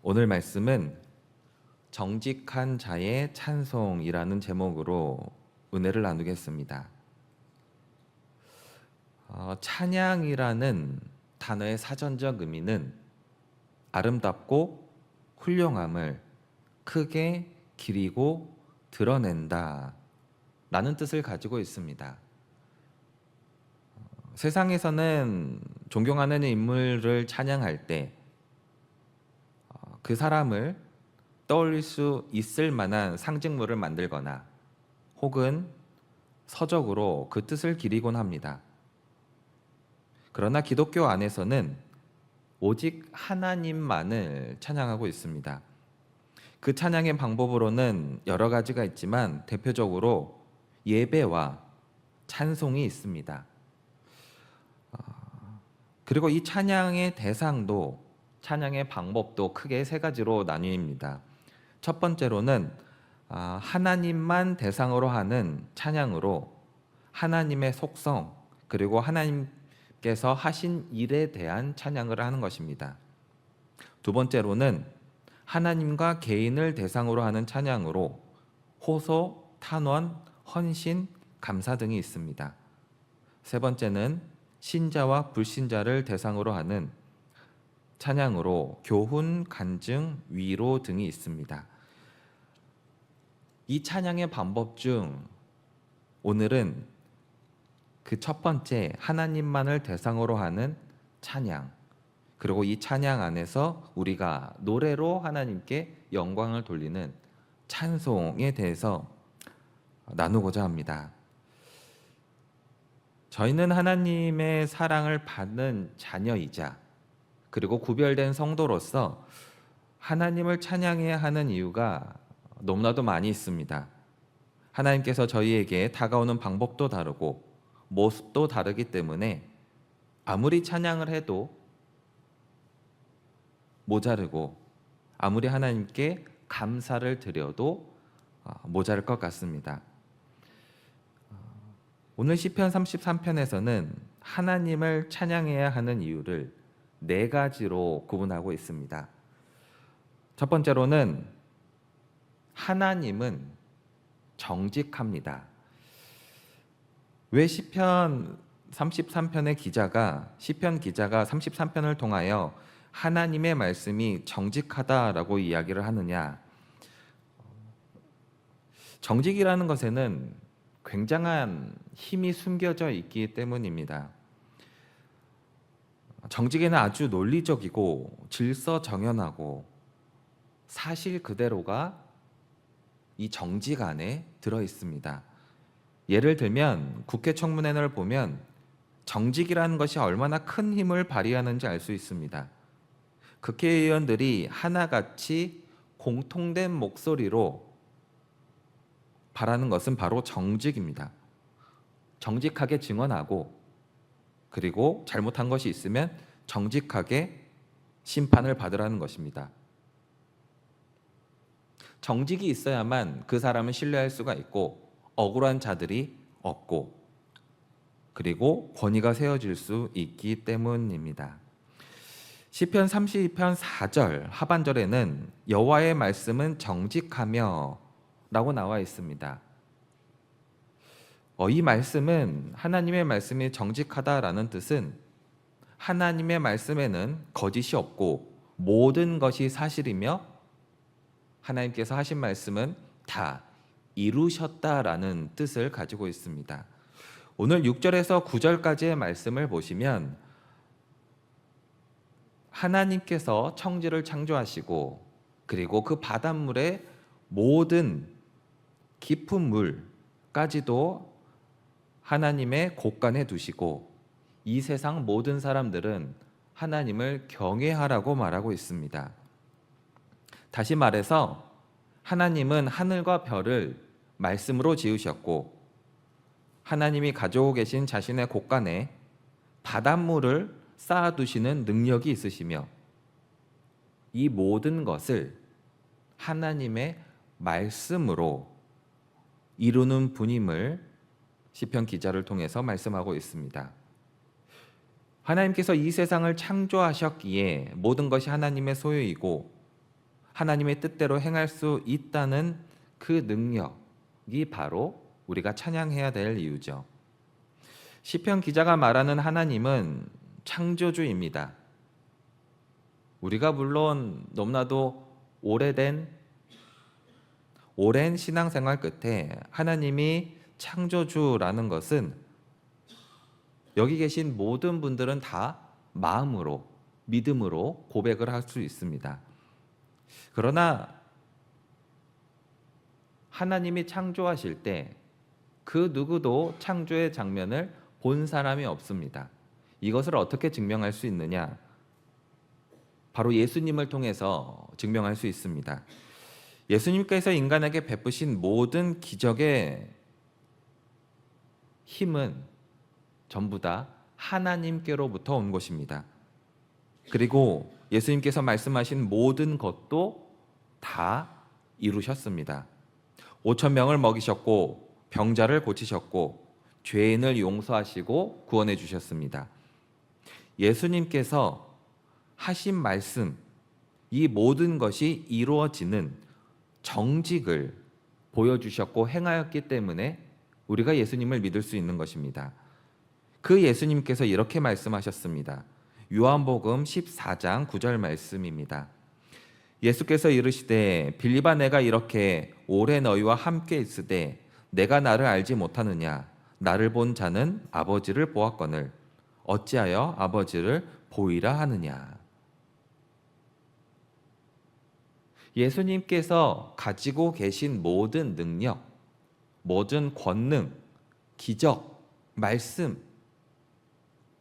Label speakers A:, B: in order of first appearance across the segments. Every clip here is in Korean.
A: 오늘 말씀은 정직한 자의 찬송이라는 제목으로 은혜를 나누겠습니다. 찬양이라는 단어의 사전적 의미는 아름답고 훌륭함을 크게 기리고 드러낸다 라는 뜻을 가지고 있습니다. 세상에서는 존경하는 인물을 찬양할 때 그 사람을 떠올릴 수 있을 만한 상징물을 만들거나 혹은 서적으로 그 뜻을 기리곤 합니다. 그러나 기독교 안에서는 오직 하나님만을 찬양하고 있습니다. 그 찬양의 방법으로는 여러 가지가 있지만 대표적으로 예배와 찬송이 있습니다. 그리고 이 찬양의 대상도 찬양의 방법도 크게 세 가지로 나뉩니다. 첫 번째로는 하나님만 대상으로 하는 찬양으로 하나님의 속성 그리고 하나님께서 하신 일에 대한 찬양을 하는 것입니다. 두 번째로는 하나님과 개인을 대상으로 하는 찬양으로 호소, 탄원, 헌신, 감사 등이 있습니다. 세 번째는 신자와 불신자를 대상으로 하는 찬양으로 교훈, 간증, 위로 등이 있습니다. 이 찬양의 방법 중 오늘은 그 첫 번째 하나님만을 대상으로 하는 찬양, 그리고 이 찬양 안에서 우리가 노래로 하나님께 영광을 돌리는 찬송에 대해서 나누고자 합니다. 저희는 하나님의 사랑을 받는 자녀이자 그리고 구별된 성도로서 하나님을 찬양해야 하는 이유가 너무나도 많이 있습니다. 하나님께서 저희에게 다가오는 방법도 다르고 모습도 다르기 때문에 아무리 찬양을 해도 모자르고 아무리 하나님께 감사를 드려도 모자랄 것 같습니다. 오늘 시편 33편에서는 하나님을 찬양해야 하는 이유를 네 가지로 구분하고 있습니다. 첫 번째로는 하나님은 정직합니다. 왜 시편 33편의 시편 기자가 33편을 통하여 하나님의 말씀이 정직하다라고 이야기를 하느냐? 정직이라는 것에는 굉장한 힘이 숨겨져 있기 때문입니다. 정직에는 아주 논리적이고 질서정연하고 사실 그대로가 이 정직 안에 들어 있습니다. 예를 들면 국회 청문회를 보면 정직이라는 것이 얼마나 큰 힘을 발휘하는지 알 수 있습니다. 국회의원들이 하나같이 공통된 목소리로 바라는 것은 바로 정직입니다. 정직하게 증언하고 그리고 잘못한 것이 있으면 정직하게 심판을 받으라는 것입니다. 정직이 있어야만 그 사람을 신뢰할 수가 있고 억울한 자들이 없고 그리고 권위가 세워질 수 있기 때문입니다. 시편 32편 4절 하반절에는 여호와의 말씀은 정직하며 라고 나와 있습니다. 이 말씀은 하나님의 말씀이 정직하다라는 뜻은 하나님의 말씀에는 거짓이 없고 모든 것이 사실이며 하나님께서 하신 말씀은 다 이루셨다라는 뜻을 가지고 있습니다. 오늘 6절에서 9절까지의 말씀을 보시면 하나님께서 청지를 창조하시고 그리고 그 바닷물의 모든 깊은 물까지도 하나님의 곳간에 두시고 이 세상 모든 사람들은 하나님을 경외하라고 말하고 있습니다. 다시 말해서 하나님은 하늘과 별을 말씀으로 지으셨고 하나님이 가지고 계신 자신의 곳간에 바닷물을 쌓아두시는 능력이 있으시며 이 모든 것을 하나님의 말씀으로 이루는 분임을 시편 기자를 통해서 말씀하고 있습니다. 하나님께서 이 세상을 창조하셨기에 모든 것이 하나님의 소유이고 하나님의 뜻대로 행할 수 있다는 그 능력이 바로 우리가 찬양해야 될 이유죠. 시편 기자가 말하는 하나님은 창조주입니다. 우리가 물론 너무나도 오랜 신앙생활 끝에 하나님이 창조주라는 것은 여기 계신 모든 분들은 다 마음으로, 믿음으로 고백을 할 수 있습니다. 그러나 하나님이 창조하실 때 그 누구도 창조의 장면을 본 사람이 없습니다. 이것을 어떻게 증명할 수 있느냐? 바로 예수님을 통해서 증명할 수 있습니다. 예수님께서 인간에게 베푸신 모든 기적의 힘은 전부 다 하나님께로부터 온 것입니다. 그리고 예수님께서 말씀하신 모든 것도 다 이루셨습니다. 5천 명을 먹이셨고 병자를 고치셨고 죄인을 용서하시고 구원해 주셨습니다. 예수님께서 하신 말씀, 이 모든 것이 이루어지는 정직을 보여주셨고 행하였기 때문에 우리가 예수님을 믿을 수 있는 것입니다. 그 예수님께서 이렇게 말씀하셨습니다. 요한복음 14장 9절 말씀입니다. 예수께서 이르시되 빌립아 내가 이렇게 오래 너희와 함께 있으되 내가 나를 알지 못하느냐? 나를 본 자는 아버지를 보았거늘 어찌하여 아버지를 보이라 하느냐? 예수님께서 가지고 계신 모든 능력, 모든 권능, 기적, 말씀,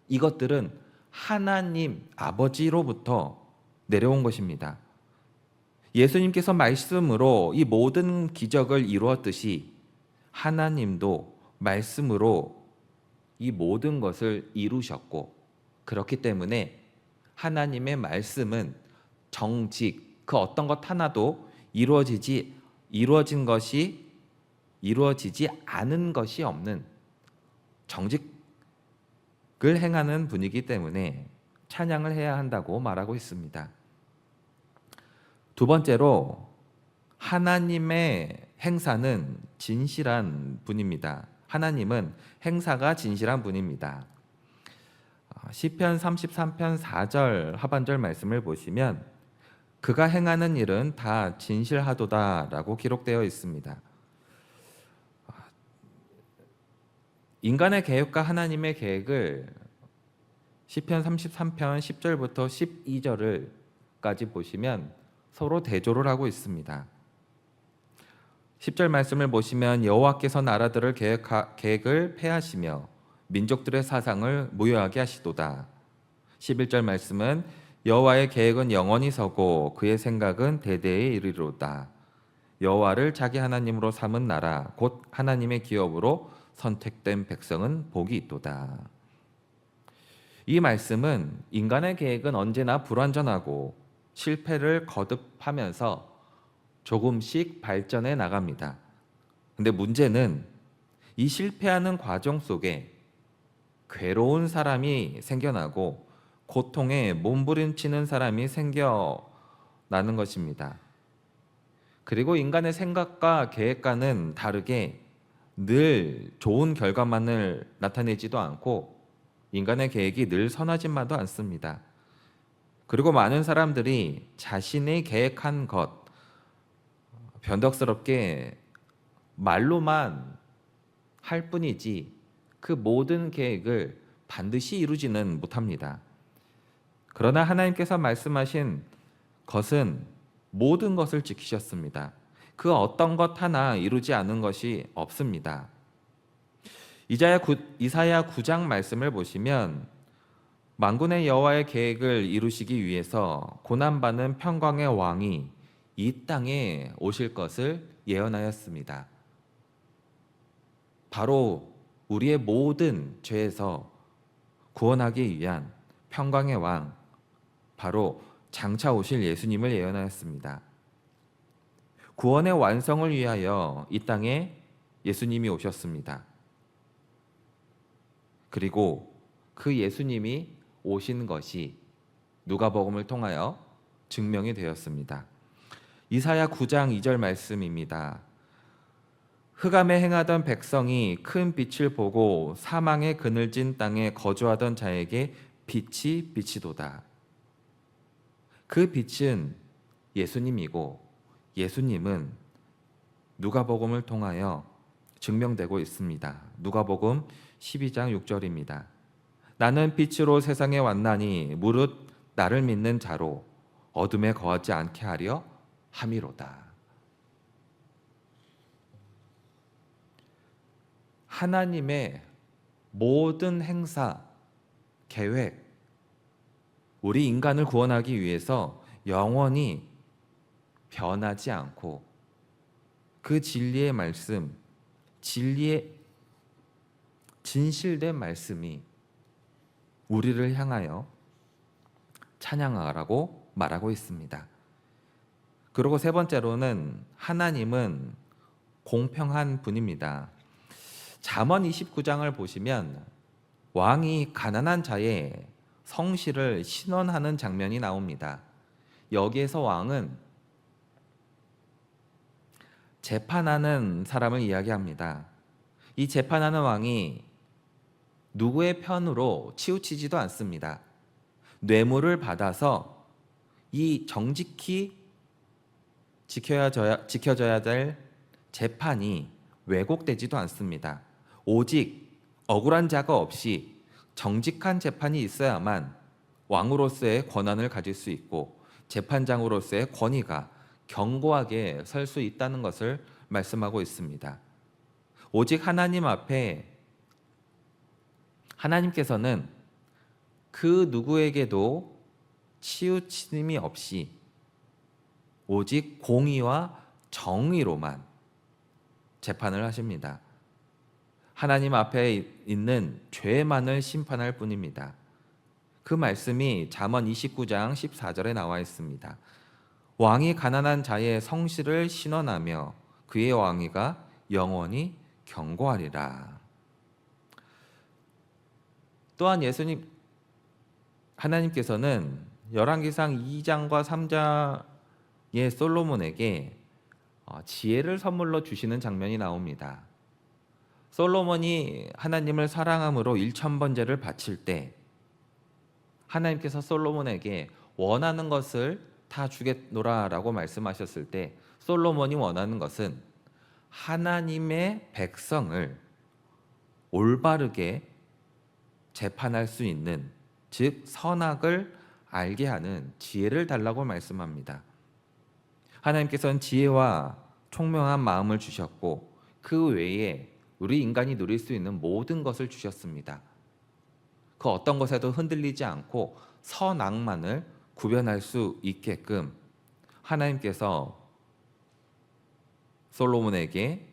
A: 이것들은 하나님 아버지로부터 내려온 것입니다. 예수님께서 말씀으로 이 모든 기적을 이루었듯이 하나님도 말씀으로 이 모든 것을 이루셨고, 그렇기 때문에 하나님의 말씀은 정직, 그 어떤 것 하나도 이루어지지 않은 것이 없는 정직을 행하는 분이기 때문에 찬양을 해야 한다고 말하고 있습니다. 두 번째로 하나님의 행사는 진실한 분입니다. 하나님은 행사가 진실한 분입니다. 시편 33편 4절 하반절 말씀을 보시면 그가 행하는 일은 다 진실하도다라고 기록되어 있습니다. 인간의 계획과 하나님의 계획을 시편 33편 10절부터 12절까지 보시면 서로 대조를 하고 있습니다. 10절 말씀을 보시면 여호와께서 나라들을 계획을 폐하시며 민족들의 사상을 무효하게 하시도다. 11절 말씀은 여호와의 계획은 영원히 서고 그의 생각은 대대에 이르리로다. 여호와를 자기 하나님으로 삼은 나라 곧 하나님의 기업으로 선택된 백성은 복이 있도다. 이 말씀은 인간의 계획은 언제나 불완전하고 실패를 거듭하면서 조금씩 발전해 나갑니다. 근데 문제는 이 실패하는 과정 속에 괴로운 사람이 생겨나고 고통에 몸부림치는 사람이 생겨나는 것입니다. 그리고 인간의 생각과 계획과는 다르게 늘 좋은 결과만을 나타내지도 않고 인간의 계획이 늘 선하지만도 않습니다. 그리고 많은 사람들이 자신의 계획한 것 변덕스럽게 말로만 할 뿐이지 그 모든 계획을 반드시 이루지는 못합니다. 그러나 하나님께서 말씀하신 것은 모든 것을 지키셨습니다. 그 어떤 것 하나 이루지 않은 것이 없습니다. 이사야 9장 말씀을 보시면 만군의 여호와의 계획을 이루시기 위해서 고난받는 평강의 왕이 이 땅에 오실 것을 예언하였습니다. 바로 우리의 모든 죄에서 구원하기 위한 평강의 왕, 바로 장차 오실 예수님을 예언하였습니다. 구원의 완성을 위하여 이 땅에 예수님이 오셨습니다. 그리고 그 예수님이 오신 것이 누가복음을 통하여 증명이 되었습니다. 이사야 9장 2절 말씀입니다. 흑암에 행하던 백성이 큰 빛을 보고 사망의 그늘진 땅에 거주하던 자에게 빛이 비치도다. 그 빛은 예수님이고 예수님은 누가복음을 통하여 증명되고 있습니다. 누가복음 12장 6절입니다. 나는 빛으로 세상에 왔나니 무릇 나를 믿는 자로 어둠에 거하지 않게 하려 함이로다. 하나님의 모든 행사, 계획, 우리 인간을 구원하기 위해서 영원히 변하지 않고 그 진리의 말씀, 진리의 진실된 말씀이 우리를 향하여 찬양하라고 말하고 있습니다. 그리고 세 번째로는 하나님은 공평한 분입니다. 잠언 29장을 보시면 왕이 가난한 자의 성실을 신원하는 장면이 나옵니다. 여기에서 왕은 재판하는 사람을 이야기합니다. 이 재판하는 왕이 누구의 편으로 치우치지도 않습니다. 뇌물을 받아서 이 정직히 지켜져야 될 재판이 왜곡되지도 않습니다. 오직 억울한 자가 없이 정직한 재판이 있어야만 왕으로서의 권한을 가질 수 있고 재판장으로서의 권위가 견고하게 설 수 있다는 것을 말씀하고 있습니다. 오직 하나님 앞에 하나님께서는 그 누구에게도 치우침이 없이 오직 공의와 정의로만 재판을 하십니다. 하나님 앞에 있는 죄만을 심판할 뿐입니다. 그 말씀이 잠언 29장 14절에 나와 있습니다. 왕이 가난한 자의 성실을 신원하며 그의 왕위가 영원히 견고하리라. 또한 하나님께서는 열왕기상 2장과 3장의 솔로몬에게 지혜를 선물로 주시는 장면이 나옵니다. 솔로몬이 하나님을 사랑함으로 1000번제를 바칠 때 하나님께서 솔로몬에게 원하는 것을 다 주겠노라라고 말씀하셨을 때 솔로몬이 원하는 것은 하나님의 백성을 올바르게 재판할 수 있는, 즉 선악을 알게 하는 지혜를 달라고 말씀합니다. 하나님께서는 지혜와 총명한 마음을 주셨고 그 외에 우리 인간이 누릴 수 있는 모든 것을 주셨습니다. 그 어떤 것에도 흔들리지 않고 선악만을 구별할 수 있게끔 하나님께서 솔로몬에게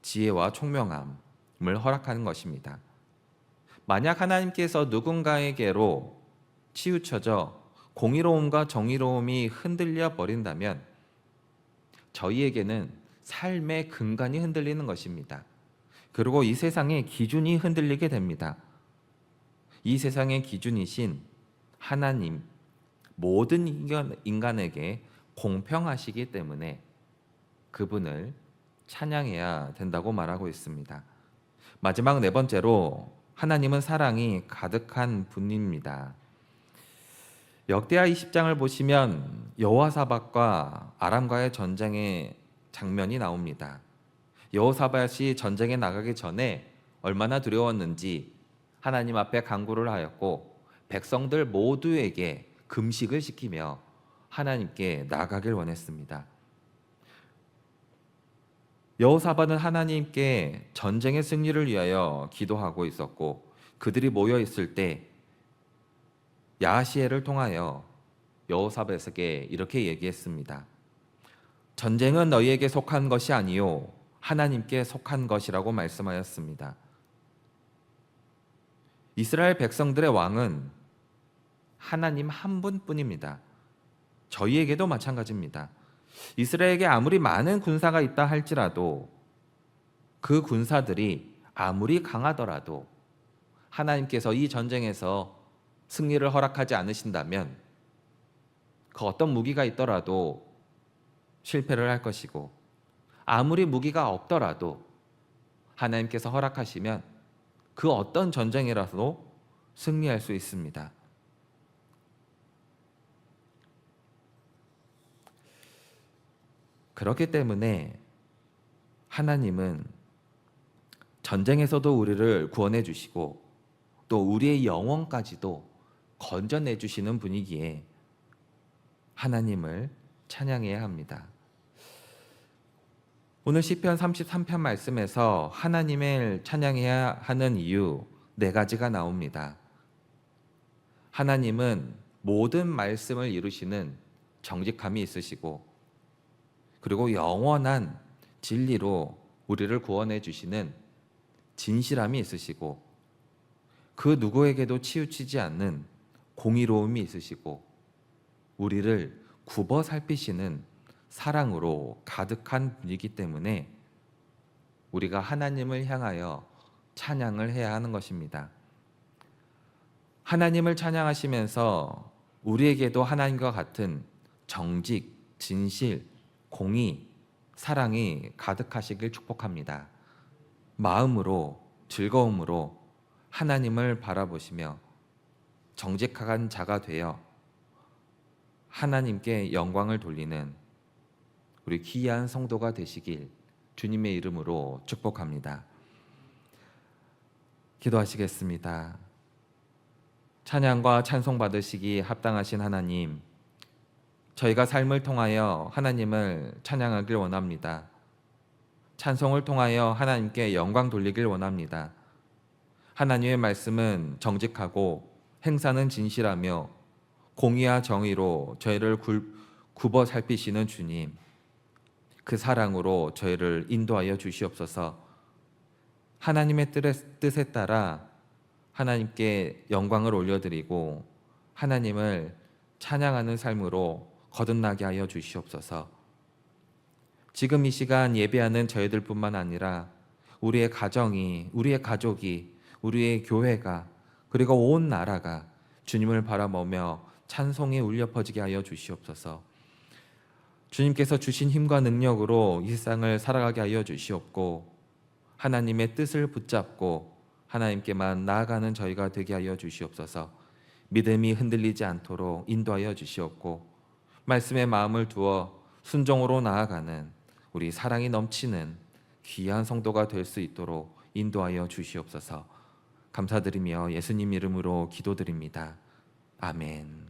A: 지혜와 총명함을 허락하는 것입니다. 만약 하나님께서 누군가에게로 치우쳐져 공의로움과 정의로움이 흔들려 버린다면 저희에게는 삶의 근간이 흔들리는 것입니다. 그리고 이 세상의 기준이 흔들리게 됩니다. 이 세상의 기준이신 하나님, 모든 인간에게 공평하시기 때문에 그분을 찬양해야 된다고 말하고 있습니다. 마지막 네 번째로 하나님은 사랑이 가득한 분입니다. 역대하 20장을 보시면 여호사밧과 아람과의 전쟁의 장면이 나옵니다. 여호사밧이 전쟁에 나가기 전에 얼마나 두려웠는지 하나님 앞에 간구를 하였고 백성들 모두에게 금식을 시키며 하나님께 나아가길 원했습니다. 여호사밧은 하나님께 전쟁의 승리를 위하여 기도하고 있었고 그들이 모여 있을 때 야하시엘을 통하여 여호사밧에게 이렇게 얘기했습니다. 전쟁은 너희에게 속한 것이 아니요 하나님께 속한 것이라고 말씀하였습니다. 이스라엘 백성들의 왕은 하나님 한 분뿐입니다. 저희에게도 마찬가지입니다. 이스라엘에게 아무리 많은 군사가 있다 할지라도 그 군사들이 아무리 강하더라도 하나님께서 이 전쟁에서 승리를 허락하지 않으신다면 그 어떤 무기가 있더라도 실패를 할 것이고, 아무리 무기가 없더라도 하나님께서 허락하시면 그 어떤 전쟁이라도 승리할 수 있습니다. 그렇기 때문에 하나님은 전쟁에서도 우리를 구원해 주시고 또 우리의 영혼까지도 건져내 주시는 분이기에 하나님을 찬양해야 합니다. 오늘 시편 33편 말씀에서 하나님을 찬양해야 하는 이유 4가지가 나옵니다. 하나님은 모든 말씀을 이루시는 정직함이 있으시고, 그리고 영원한 진리로 우리를 구원해 주시는 진실함이 있으시고, 그 누구에게도 치우치지 않는 공의로움이 있으시고, 우리를 굽어 살피시는 사랑으로 가득한 분이기 때문에 우리가 하나님을 향하여 찬양을 해야 하는 것입니다. 하나님을 찬양하시면서 우리에게도 하나님과 같은 정직, 진실, 공의, 사랑이 가득하시길 축복합니다. 마음으로, 즐거움으로 하나님을 바라보시며 정직한 자가 되어 하나님께 영광을 돌리는 우리 귀한 성도가 되시길 주님의 이름으로 축복합니다. 기도하시겠습니다. 찬양과 찬송 받으시기 합당하신 하나님, 저희가 삶을 통하여 하나님을 찬양하길 원합니다. 찬송을 통하여 하나님께 영광 돌리길 원합니다. 하나님의 말씀은 정직하고 행사는 진실하며 공의와 정의로 저희를 굽어 살피시는 주님, 그 사랑으로 저희를 인도하여 주시옵소서. 하나님의 뜻에 따라 하나님께 영광을 올려드리고 하나님을 찬양하는 삶으로 거듭나게 하여 주시옵소서. 지금 이 시간 예배하는 저희들뿐만 아니라 우리의 가정이, 우리의 가족이, 우리의 교회가, 그리고 온 나라가 주님을 바라보며 찬송이 울려 퍼지게 하여 주시옵소서. 주님께서 주신 힘과 능력으로 이 세상을 살아가게 하여 주시옵고, 하나님의 뜻을 붙잡고 하나님께만 나아가는 저희가 되게 하여 주시옵소서. 믿음이 흔들리지 않도록 인도하여 주시옵고, 말씀에 마음을 두어 순종으로 나아가는 우리 사랑이 넘치는 귀한 성도가 될 수 있도록 인도하여 주시옵소서. 감사드리며 예수님 이름으로 기도드립니다. 아멘.